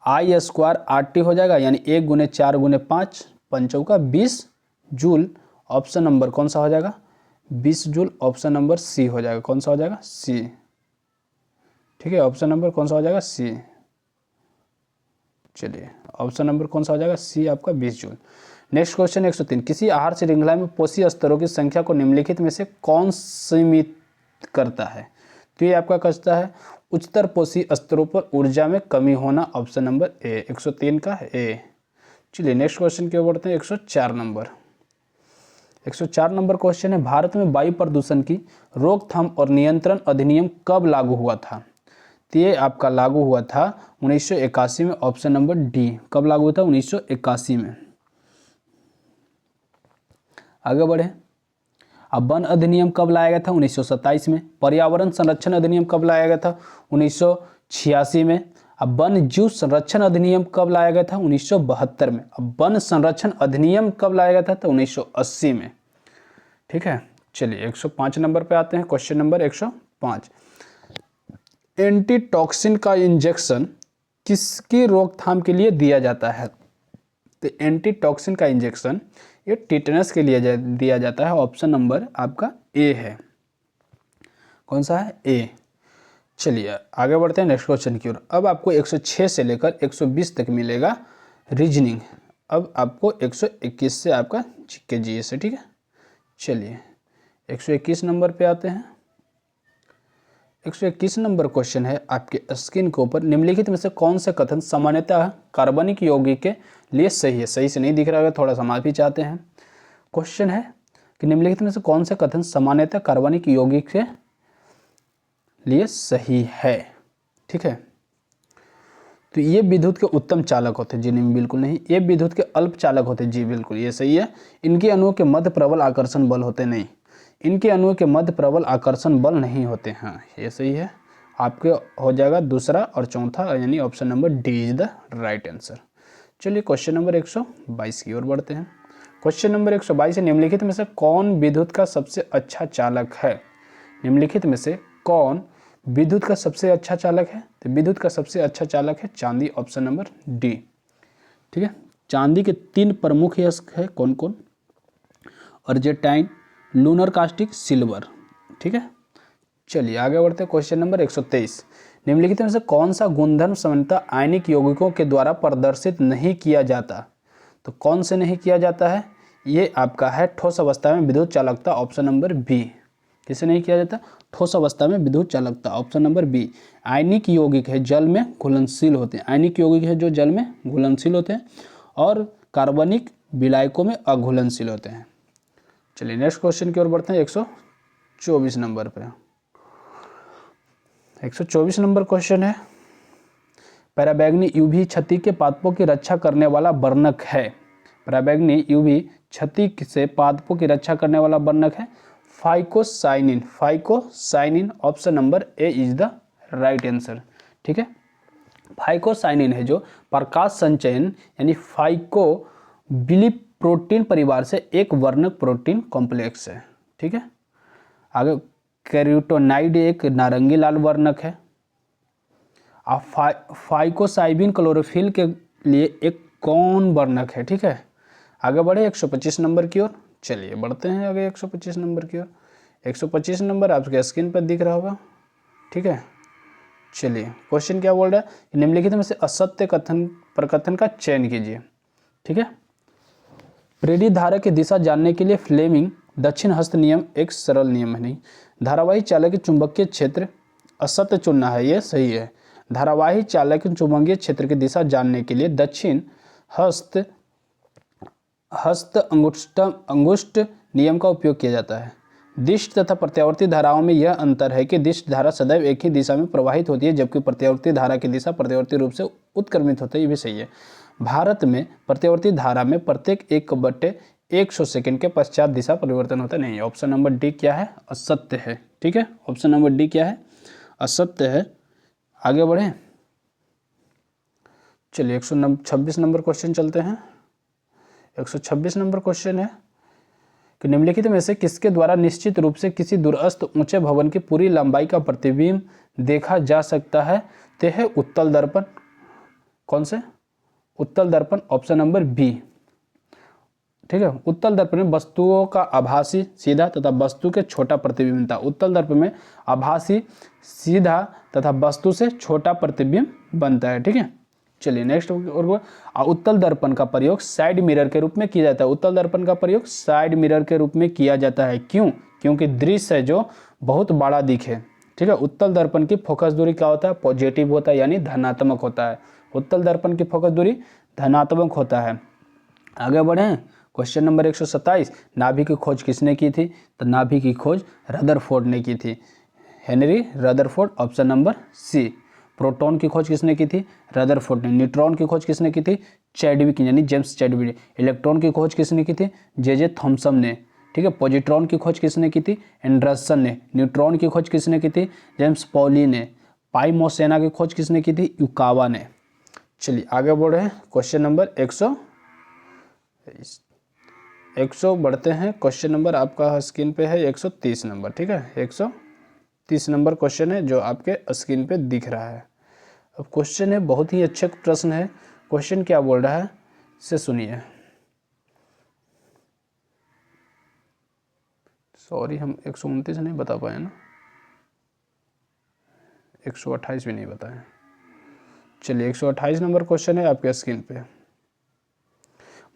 I स्क्वायर RT हो जाएगा यानी 1 गुने 4 गुने 5 पंचौका 20 जूल। ऑप्शन नंबर कौन सा हो जाएगा? 20 जूल। ऑप्शन नंबर सी हो जाएगा। कौन सा हो जाएगा? सी। ठीक है, ऑप्शन नंबर कौन सा हो जाएगा? सी। चलिए ऑप्शन नंबर कौन सा हो जाएगा? सी आपका 20 जूल। Next question 103। किसी आहार श्रृंखला में पोषी स्तरों की संख्या को निम्नलिखित में से कौन सीमित करता है? तो ये आपका कहता है उच्चतर पोषी स्तरों पर ऊर्जा में कमी होना, ऑप्शन नंबर ए। 103 का ए। चलिए नेक्स्ट क्वेश्चन की ओर बढ़ते हैं। 104 नंबर। 104 नंबर क्वेश्चन है, भारत में वायु प्रदूषण की रोकथाम और नियंत्रण अधिनियम कब लागू हुआ था? तो ये आपका लागू हुआ था 1981 में, ऑप्शन नंबर डी। कब लागू हुआ था? 1981 में। आगे बढ़े। अब वन अधिनियम कब लाया गया था? 1927 में। पर्यावरण संरक्षण अधिनियम कब लाया गया था? 1986 में। अब वन जीव संरक्षण अधिनियम कब लाया गया था? 1972 में। अब वन संरक्षण अधिनियम कब लाया गया था? तो 1980 में। ठीक है, चलिए 105 नंबर पे आते हैं। क्वेश्चन नंबर 105, एंटीटॉक्सिन का इंजेक्शन किसकी रोकथाम के लिए दिया जाता है? तो एंटीटॉक्सिन का इंजेक्शन ये टिटेनस के लिए दिया जाता है। ऑप्शन नंबर आपका ए है। कौन सा है? ए। चलिए आगे बढ़ते हैं नेक्स्ट क्वेश्चन की ओर। अब आपको 106 से लेकर 120 तक मिलेगा रीजनिंग। अब आपको 121 से आपका जीके जीएस है। ठीक है, चलिए 121 नंबर पे आते हैं। 121 नंबर क्वेश्चन है आपके स्क्रीन के ऊपर, निम्नलिखित में से कौन से कथन सामान्यतः कार्बनिक यौगिक के लिए सही है? सही से नहीं दिख रहा है, थोड़ा सा माफी चाहते हैं। क्वेश्चन है कि निम्नलिखित में से कौन से कथन सामान्यतः कार्बनिक यौगिक के लिए सही है? ठीक है, तो ये विद्युत के उत्तम चालक होते हैं। जी नहीं, बिल्कुल नहीं। ये विद्युत के अल्प चालक होते हैं। जी बिल्कुल, ये सही है। इनके अणुओं के मध्य प्रबल आकर्षण बल होते नहीं। इनके अणुओं के मध्य प्रबल आकर्षण बल नहीं होते हैं। ये सही है। आपके हो जाएगा दूसरा और चौथा, यानी option number D is the right answer. चलिए क्वेश्चन नंबर 122 की ओर बढ़ते हैं। क्वेश्चन नंबर 122 है, निम्नलिखित में से कौन विद्युत का सबसे अच्छा चालक है? निम्नलिखित में से कौन विद्युत का सबसे अच्छा चालक है? तो विद्युत का सबसे अच्छा चालक है चांदी। Option number D. ठीक है, चांदी के 3 प्रमुख यस्क है। कौन कौन? Argentine, lunar caustic, silver. ठीक है, चलिए आगे बढ़ते हैं। क्वेश्चन नंबर 123, निम्नलिखित में से कौन सा गुणधर्म सामान्यतः आयनिक यौगिकों के द्वारा प्रदर्शित नहीं किया जाता? तो कौन से नहीं किया जाता है? ये आपका है ठोस अवस्था में विद्युत चालकता। Option number B. किसे नहीं किया जाता? ठोस अवस्था में विद्युत चालकता। Option number B. आयनिक यौगिक है जल में घुलनशील होते हैं। आयनिक यौगिक है जो जल में घुलनशील होते हैं और कार्बनिक विलायकों में अघुलनशील होते हैं। चलिए नेक्स्ट क्वेश्चन की ओर बढ़ते हैं। 124 नंबर पे 124 नंबर क्वेश्चन है, पराबैंगनी यूवी क्षति के पादपों की रक्षा करने वाला वर्णक है। पराबैंगनी यूवी क्षति से पादपों की रक्षा करने वाला वर्णक है phycocyanin. Phycocyanin. Option number A is the right answer. ठीक है, फाइकोसाइनिन है जो प्रकाश संचयन यानी फाइकोबिली प्रोटीन परिवार से एक वर्णक प्रोटीन कॉम्प्लेक्स है। ठीक है, आगे कैरोटीनॉइड एक नारंगी लाल वर्णक है। अब फाइकोसाइबिन क्लोरोफिल के लिए एक कौन वर्णक है? ठीक है, आगे बढ़े 125 नंबर की ओर। चलिए बढ़ते हैं आगे 125 नंबर की ओर। 125 नंबर आपके स्क्रीन पर दिख रहा होगा। ठीक है, चलिए क्वेश्चन क्या बोल रहा है, निम्नलिखित में से असत्य कथन प्रकथन का चयन कीजिए। ठीक है, प्रेरित धारा की दिशा जानने के लिए फ्लेमिंग दक्षिण हस्त नियम एक सरल नियम है। नहीं, धारावाही चालक के चुंबकीय क्षेत्र असत्य चुनना है। ये सही है। धारावाही चालक के चुंबकीय क्षेत्र की दिशा जानने के लिए दक्षिण हस्त अंगुष्ठ नियम का उपयोग किया जाता है। दिष्ट तथा प्रत्यावर्ती धाराओं में यह अंतर है कि दिष्ट धारा सदैव एक ही दिशा में प्रवाहित होती है, जबकि प्रत्यावर्ती धारा की दिशा प्रत्यावर्ती रूप से उत्क्रमित होती है। ये भी सही है। भारत में प्रत्यावर्ती धारा में प्रत्येक 1/100 सेकंड के पश्चात दिशा परिवर्तन होता नहीं है। ऑप्शन नंबर डी क्या है? असत्य है। ठीक है, ऑप्शन नंबर डी क्या है? असत्य है। आगे बढ़े, चलिए 126 नंबर क्वेश्चन चलते हैं। 126 नंबर क्वेश्चन है कि निम्नलिखित में से किसके द्वारा निश्चित रूप से किसी दूरस्थ ऊंचे भवन की पूरी लंबाई का प्रतिबिंब देखा जा सकता है? ते है उत्तल दर्पण। कौन से? उत्तल दर्पण। Option number B. ठीक है, उत्तल दर्पण में वस्तुओं का आभासी सीधा तथा वस्तु के छोटा प्रतिबिंब था। उत्तल दर्पण में आभासी सीधा तथा वस्तु से छोटा प्रतिबिंब बनता है। ठीक है, चलिए नेक्स्ट। उत्तल दर्पण का प्रयोग साइड मिरर के रूप में किया जाता है। उत्तल दर्पण का प्रयोग साइड मिरर के रूप में किया जाता है। क्यों? क्योंकि दृश्य है जो बहुत बड़ा दिखे। ठीक है, उत्तल दर्पण की फोकस दूरी क्या होता है? पॉजिटिव होता है, यानी धनात्मक होता है। उत्तल दर्पण की फोकस दूरी धनात्मक होता है। आगे बढ़े, क्वेश्चन नंबर 127, नाभि की खोज किसने की थी? तो नाभि की खोज रदरफोर्ड ने की थी। Henry Rutherford. Option number C. Proton की खोज किसने की थी? रदरफोर्ड ने। न्यूट्रॉन की खोज किसने की थी? चैडविक यानी जेम्स चैडविक। इलेक्ट्रॉन की खोज किसने की थी? जे थॉमसन ने। ठीक है। पॉजिट्रॉन की खोज किसने की थी? एंडरसन ने। न्यूट्रॉन की खोज किसने की थी? जेम्स पॉली ने। पाई मोसेना की खोज किसने की थी? युकावा ने। चलिए आगे बढ़ रहे हैं, क्वेश्चन नंबर 100 बढ़ते हैं। क्वेश्चन नंबर आपका स्क्रीन पे है 130 नंबर, ठीक है। 130 नंबर क्वेश्चन है जो आपके स्क्रीन पे दिख रहा है। अब क्वेश्चन है, बहुत ही अच्छा प्रश्न है। क्वेश्चन क्या बोल रहा है इसे सुनिए। सॉरी, हम 129 नहीं बता पाए ना, 128 भी नहीं बताए। चलिए 128 नंबर क्वेश्चन है आपके स्क्रीन पे।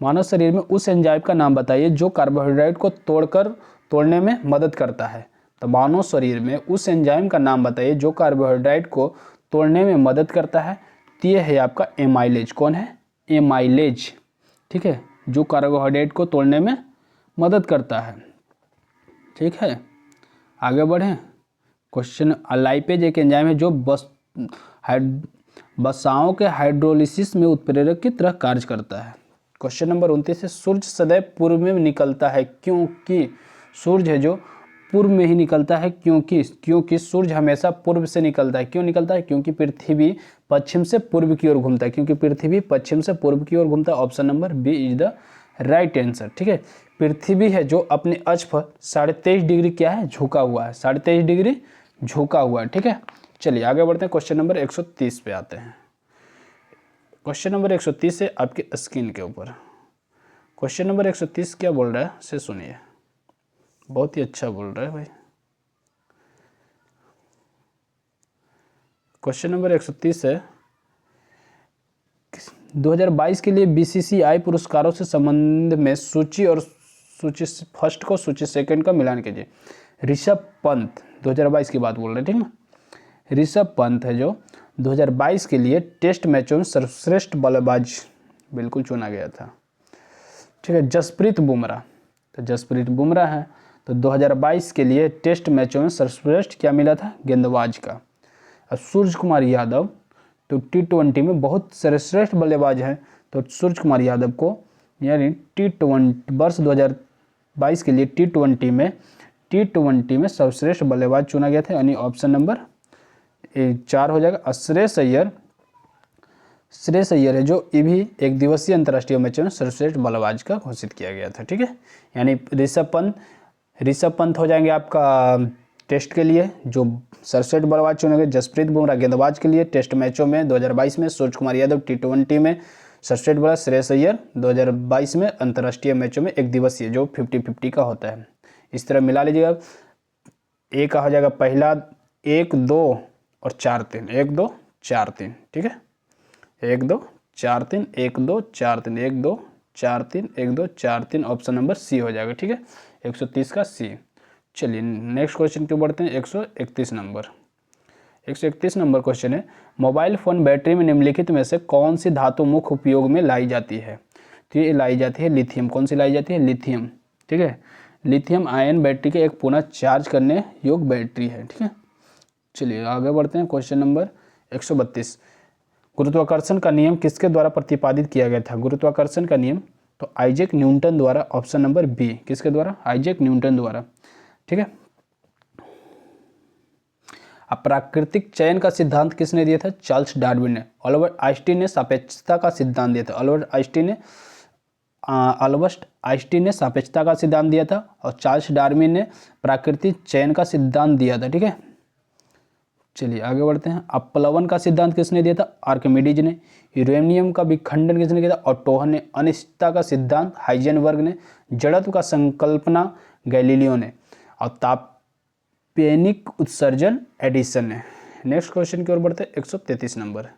मानव शरीर में उस एंजाइम का नाम बताइए जो कार्बोहाइड्रेट को तोड़ने में मदद करता है। तो मानव शरीर में उस एंजाइम का नाम बताइए जो कार्बोहाइड्रेट को तोड़ने में मदद करता है। तो ये है आपका एमाइलेज। कौन है? एमाइलेज, ठीक है, जो कार्बोहाइड्रेट को तोड़ने में मदद करता है, ठीक है। आगे बढ़ें। क्वेश्चन, लाइपेज एक एंजाइम है जो वसाओं के हाइड्रोलिसिस में उत्प्रेरक की तरह कार्य करता है। क्वेश्चन नंबर 29 है, सूर्य सदैव पूर्व में निकलता है क्योंकि? सूर्य है जो पूर्व में ही निकलता है क्योंकि सूर्य हमेशा पूर्व से निकलता है। क्यों निकलता है? क्योंकि पृथ्वी पश्चिम से पूर्व की ओर घूमता है। क्योंकि पृथ्वी पश्चिम से पूर्व की ओर घूमता है। Option number B is the right answer, ठीक है। पृथ्वी है जो अपने अक्ष पर 23.5 डिग्री क्या है? झुका हुआ है। 23.5 डिग्री झुका हुआ है, ठीक है। चलिए आगे बढ़ते हैं, क्वेश्चन नंबर 130 पे आते हैं। क्वेश्चन नंबर 130 है आपके स्क्रीन के ऊपर। क्वेश्चन नंबर 130 क्या बोल रहा है से सुनिए, बहुत ही अच्छा बोल रहा है भाई। क्वेश्चन नंबर 130 है, 2022 के लिए बीसीसीआई पुरस्कारों से संबंध में सूची और सूची फर्स्ट को सूची सेकंड का मिलान कीजिए। ऋषभ पंत 2022 की बात बोल रहे हैं, ठीक ना। ऋषभ पंत है जो 2022 के लिए टेस्ट मैचों में सर्वश्रेष्ठ बल्लेबाज बिल्कुल चुना गया था, ठीक है। जसप्रीत बुमराह, तो जसप्रीत बुमराह है तो 2022 के लिए टेस्ट मैचों में सर्वश्रेष्ठ क्या मिला था? गेंदबाज का। और सूर्य कुमार यादव तो T20 में बहुत सर्वश्रेष्ठ बल्लेबाज हैं, तो सूर्य कुमार यादव को यानी T20 वर्ष 2022 के लिए T20 में सर्वश्रेष्ठ बल्लेबाज चुना गया था, यानी ऑप्शन नंबर 4 हो जाएगा। और श्रेयस अय्यर है जो ये भी एक दिवसीय अंतर्राष्ट्रीय मैचों में सर्वश्रेष्ठ बल्लेबाज का घोषित किया गया था, ठीक है। यानी ऋषभ पंत हो जाएंगे आपका टेस्ट के लिए जो सर्वश्रेष्ठ बल्लेबाज चुने गए। जसप्रीत बुमराह गेंदबाज के लिए टेस्ट मैचों में 2022 में। सूर्य कुमार यादव T20 में सर्वश्रेष्ठ बल्लेबाज। श्रेयस अय्यर 2022 में अंतर्राष्ट्रीय मैचों में एक दिवसीय जो 50-50 का होता है। इस तरह मिला लीजिएगा। ए का हो जाएगा पहला 1, 2 और 4, 3, 1, 2, 4, 3, ठीक है। 1, 2, 4, 3, 1, 2, 4, 3, 1, 2, 4, 3, 1, 2, 4, 3, ऑप्शन नंबर सी हो जाएगा, ठीक है। 130 का सी। चलिए नेक्स्ट क्वेश्चन क्यों बढ़ते हैं। 131 नंबर 131 नंबर क्वेश्चन है, मोबाइल फ़ोन बैटरी में निम्नलिखित में से कौन सी धातु मुख्य उपयोग में लाई जाती है? तो ये लाई जाती है लिथियम। कौन सी लाई जाती है? लिथियम, ठीक है। लिथियम आयन बैटरी के एक पुनः चार्ज करने योग्य बैटरी है, ठीक है। चलिए आगे बढ़ते हैं, क्वेश्चन नंबर 132, गुरुत्वाकर्षण का नियम किसके द्वारा प्रतिपादित किया गया था? गुरुत्वाकर्षण का नियम तो आइजैक न्यूटन द्वारा। ऑप्शन नंबर बी, किसके द्वारा? आइजैक न्यूटन द्वारा, ठीक है। अब प्राकृतिक चयन का सिद्धांत किसने दिया था? चार्ल्स डार्विन ने। अल्बर्ट आइंस्टीन ने सापेक्षता का सिद्धांत दिया था। अल्बर्ट आइंस्टीन ने सापेक्षता का सिद्धांत दिया था और चार्ल्स डार्विन ने प्राकृतिक चयन का सिद्धांत दिया था, ठीक है। चलिए आगे बढ़ते हैं। अपप्लवन का सिद्धांत किसने दिया था? आर्किमिडीज ने। यूरेनियम का विखंडन किसने किया था? ऑटो ने। अनिश्चितता का सिद्धांत हाइजेनबर्ग ने। जड़त्व का संकल्पना गैलीलियो ने। और ताप्यनिक उत्सर्जन एडिसन ने। नेक्स्ट क्वेश्चन की ओर बढ़ते हैं। 133 नंबर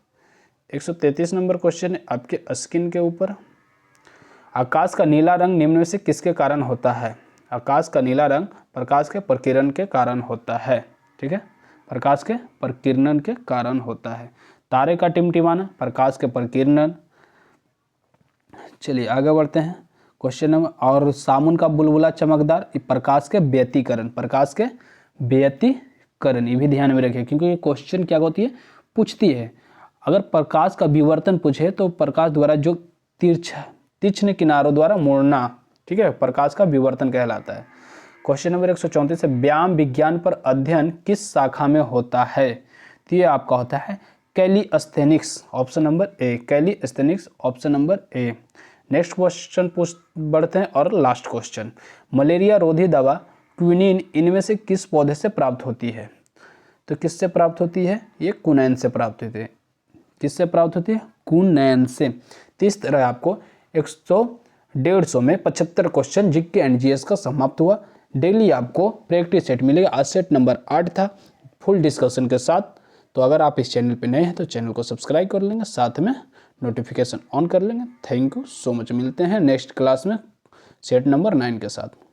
133 नंबर क्वेश्चन है आपके स्क्रीन के ऊपर। आकाश का नीला रंग निम्न में से किसके कारण होता है? आकाश का नीला रंग प्रकाश के प्रकीर्णन के कारण होता है, ठीक है। प्रकाश के प्रकीर्णन के कारण होता है। तारे का टिमटिमाना प्रकाश के प्रकीर्णन। चलिए आगे बढ़ते हैं क्वेश्चन नंबर। और सामुन का बुलबुला चमकदार प्रकाश के व्यतिकरण। प्रकाश के व्यतिकरण, ये भी ध्यान में रखिए क्योंकि ये क्वेश्चन क्या होती है पूछती है। अगर प्रकाश का विवर्तन पूछे तो प्रकाश द्वारा जो तीक्ष्ण किनारों द्वारा मुड़ना, ठीक है, प्रकाश का विवर्तन कहलाता है। क्वेश्चन नंबर 134 है, व्यायाम विज्ञान पर अध्ययन किस शाखा में होता है? तो ये आपका होता है कैलिस्थेनिक्स, ऑप्शन नंबर ए, कैलिस्थेनिक्स, ऑप्शन नंबर ए। नेक्स्ट क्वेश्चन बढ़ते हैं और लास्ट क्वेश्चन, मलेरिया रोधी दवा क्विनिन इनमें से किस पौधे से प्राप्त होती है? तो किससे प्राप्त होती है? ये कुनैन से प्राप्त होती है। किससे प्राप्त होती है? कुनैन से। तो इस तरह आपको 100-150 में 75 क्वेश्चन जीके एंड जीएस का समाप्त हुआ। डेली आपको प्रैक्टिस सेट मिलेगा। आज सेट नंबर 8 था फुल डिस्कशन के साथ। तो अगर आप इस चैनल पे नए हैं तो चैनल को सब्सक्राइब कर लेंगे, साथ में नोटिफिकेशन ऑन कर लेंगे। Thank you so much. मिलते हैं नेक्स्ट क्लास में सेट नंबर 9 के साथ।